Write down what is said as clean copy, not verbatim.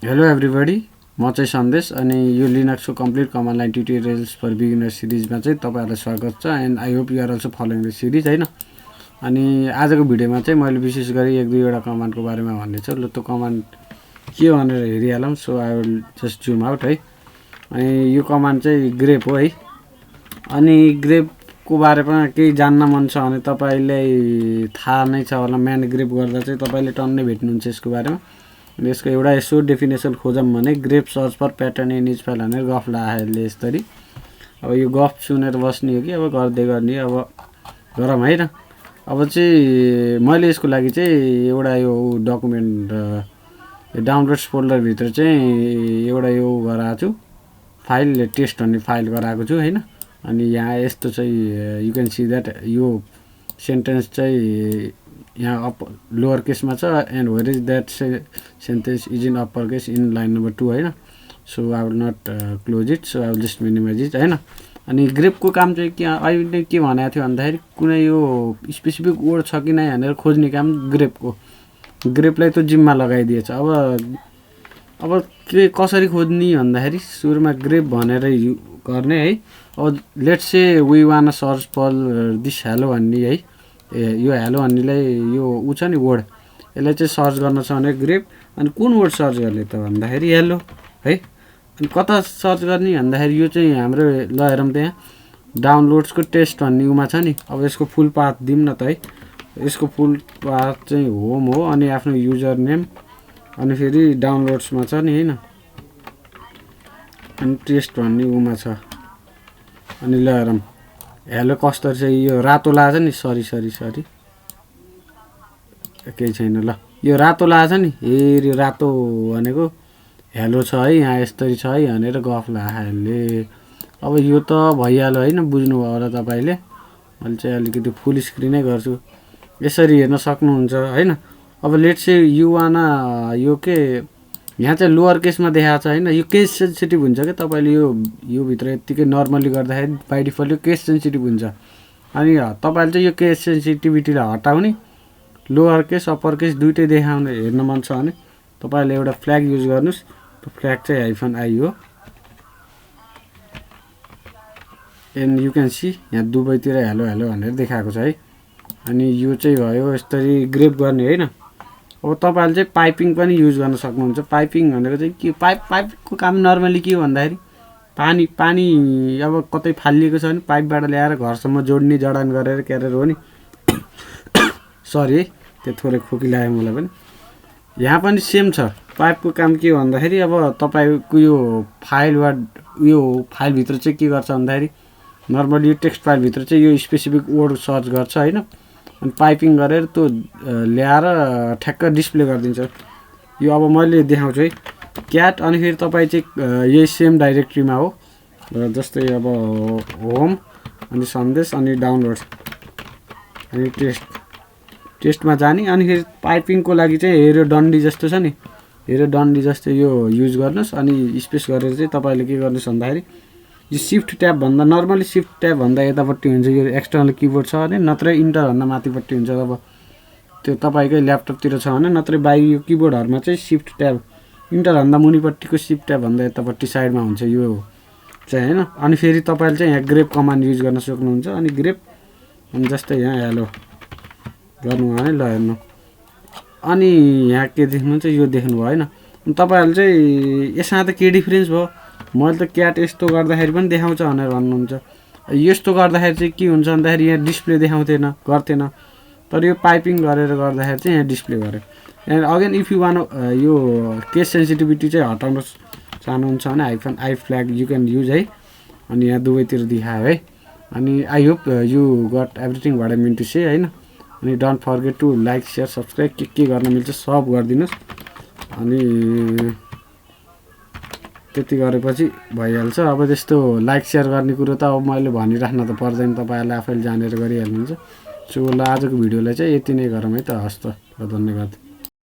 Hello everybody, म चाहिँ सन्देश अनि यो लिनक्सको complete command line tutorials for beginner सिरिजमा चाहिँ तपाईहरुलाई स्वागत छ and I hope you are also following the series हैन। अनि आजको भिडियोमा चाहिँ मैले विशेष गरी एक दुईवटा कमान्डको बारेमा भन्ने छु। ल त्यो कमान्ड के भनेर हेरिहालौँ। So I will just zoom out है। अनि यो कमान्ड चाहिँ ग्रेप हो है। अनि ग्रेपको बारेमा केही जान्न मन छ भने तपाईलाई थाहा नै छ होला। म्यान ग्रेप गर्दा चाहिँ तपाईले टन्नै भेट्नुहुन्छ यसको बारेमा। अनि यसको एउटा यसो डेफिनेसन खोजौँ भने grep search for pattern in is file भनेर गफ लाहरूले यसरी। अब यो गफ सुनेर बस्ने हो कि अब गर्दै गर्ने अब गरौँ हैन। अब चाहिँ मैले यसको लागि चाहिँ एउटा यो डकुमेन्ट डाउनलोड्स फोल्डर भित्र चाहिँ एउटा यो गराएको छु, फाइल टेस्ट भन्ने फाइल गराएको छु हैन। अनि यहाँ यस्तो चाहिँ यु क्यान सी दैट यो सेन्टेन्स चाहिँ यहाँ अप लोअर केसमा छ and where is that sentence is in upper case in line number 2 हैन। So I will not close it, so I will just minimize it हैन। अनि ग्रेपको काम चाहिँ के अहिले के भनेको थियो भन्दाखेरि कुनै यो स्पेसिफिक वर्ड छ कि नै भनेर खोज्ने काम ग्रेपलाई त्यो जिम्मा लगाइदिएछ। अब के कसरी खोज्ने भन्दाखेरि सुरुमा ग्रेप भनेर गर्ने है। अब let's say we want search for this hello भन्ने है। यो हेलो भन्नेलाई यो उ छ नि वर्ड, यसलाई चाहिँ सर्च गर्न छ भने ग्रेप। अनि कुन वर्ड सर्च गर्ने त भन्दाखेरि हेलो है। अनि कता सर्च गर्ने भन्दाखेरि यो चाहिँ हाम्रो ल हेरौँ त्यहाँ डाउनलोड्सको टेस्ट भन्ने उमा छ नि। अब यसको फुल पाथ दिउँ न त है। यसको फुल पाथ चाहिँ होम हो अनि आफ्नो युजर नेम अनि फेरि डाउनलोड्समा छ नि हैन। अनि टेस्ट भन्ने उमा छ। अनि ल हेरौँ हेलो कस्तो चाहिँ यो रातो लाग्छ नि। सरी केही छैन। ल यो रातो लाग्छ नि। यो रातो भनेको हेलो छ है, यहाँ यस्तरी छ है भनेर गफ लाहरूले। अब यो त भइहाल्यो हैन, बुझ्नुभयो होला तपाईले। मैले चाहिँ अलिकति फुल स्क्रिनै गर्छु, यसरी हेर्न सक्नुहुन्छ हैन। अब लेट्स से यु वाना यो के यहाँ चाहिँ लोअर केसमा देखाएको छ हैन। यो केस सेन्सिटिभ हुन्छ के तपाईले यो भित्र यतिकै नर्मली गर्दाखेरि बाइ डिफल्ट यो केस सेन्सिटिभ हुन्छ। अनि तपाईले चाहिँ यो केस सेन्सिटिभिटीलाई हटाउने लोअर केस अप्पर केस दुईटै देखाउने हेर्न मन छ भने तपाईले एउटा फ्ल्याग युज गर्नुस्। त्यो फ्ल्याग चाहिँ -i हो एन्ड यु क्यान सी यहाँ दुवैतिर हेलो भनेर देखाएको छ है। अनि यो चाहिँ भयो यसरी ग्रेप गर्ने हैन। अब तपाईले चाहिँ पाइपिङ पनि युज गर्न सक्नुहुन्छ। पाइपिङ भनेको चाहिँ के पाइपको काम नर्मली के हो भन्दाखेरि पानी अब कतै फालिएको छ भने पाइपबाट ल्याएर घरसम्म जोड्ने जडान गरेर क्यारेर हो नि। सरी है, त्यो थोरै खोकी लाग्यो मलाई पनि। यहाँ पनि सेम छ। पाइपको काम के हो भन्दाखेरि अब तपाईको यो फाइलभित्र चाहिँ के गर्छ भन्दाखेरि नर्मली यो टेक्स्ट फाइलभित्र चाहिँ यो स्पेसिफिक वर्ड सर्च गर्छ हैन। अनि पाइपिङ गरेर त्यो ल्याएर ठ्याक्क डिस्प्ले गरिदिन्छ। यो अब मैले देखाउँछु है क्याट। अनि फेरि तपाईँ चाहिँ यही सेम डाइरेक्टरीमा हो, जस्तै अब होम अनि सन्देश अनि डाउनलोड्स अनि टेस्टमा जाने। अनि फेरि पाइपिङको लागि चाहिँ हेऱ्यो डन्डी जस्तो छ नि, हेऱ्यो डन्डी जस्तो यो युज गर्नुहोस्। अनि स्पेस गरेर चाहिँ तपाईँले के गर्नुहोस् भन्दाखेरि यो सिफ्ट ट्याब भन्दा नर्मली सिफ्ट ट्याब भन्दा यतापट्टि हुन्छ यो एक्सटर्नल किबोर्ड छ भने, नत्र इन्टर भन्दा माथिपट्टि हुन्छ। अब त्यो तपाईँकै ल्यापटपतिर छ भने, नत्र बाहिर यो किबोर्डहरूमा चाहिँ सिफ्ट ट्याब इन्टर भन्दा मुनिपट्टिको सिफ्ट ट्याब भन्दा यतापट्टि साइडमा हुन्छ यो चाहिँ हैन। अनि फेरि तपाईले चाहिँ यहाँ ग्रेप कमान्ड युज गर्न सक्नुहुन्छ। अनि ग्रेप अनि जस्तै यहाँ हेलो गर्नु भने ल हेर्नु। अनि यहाँ के देख्नुहुन्छ यो देख्नुभयो हैन। अनि तपाईहरुले चाहिँ यसमा त के डिफरेन्स भयो, मैले त क्याट यस्तो गर्दाखेरि पनि देखाउँछ भनेर भन्नुहुन्छ। यस्तो गर्दाखेरि चाहिँ के हुन्छ भन्दाखेरि यहाँ डिस्प्ले गर्थेन, तर यो पाइपिङ गरेर गर्दाखेरि चाहिँ यहाँ डिस्प्ले गर्यो। And again if you want यो केस सेन्सिटिभिटी चाहिँ हटाउन चाहनुहुन्छ भने -i flag you can use है। अनि यहाँ दुवैतिर देखायो है। अनि I hope you got everything what I mean to say हैन। अनि don't forget to like share subscribe के गर्न मिल्छ सब गरिदिनुहोस्। अनि त्यति गरेपछि भइहाल्छ। अब त्यस्तो लाइक सेयर गर्ने कुरो त अब मैले भनिराख्न त पर्दैन, तपाईहरुले आफैले जानेर गरिहाल्नुहुन्छ। सो ल आजको भिडियोलाई चाहिँ यति नै गरौँ है त। हस् त, ल धन्यवाद।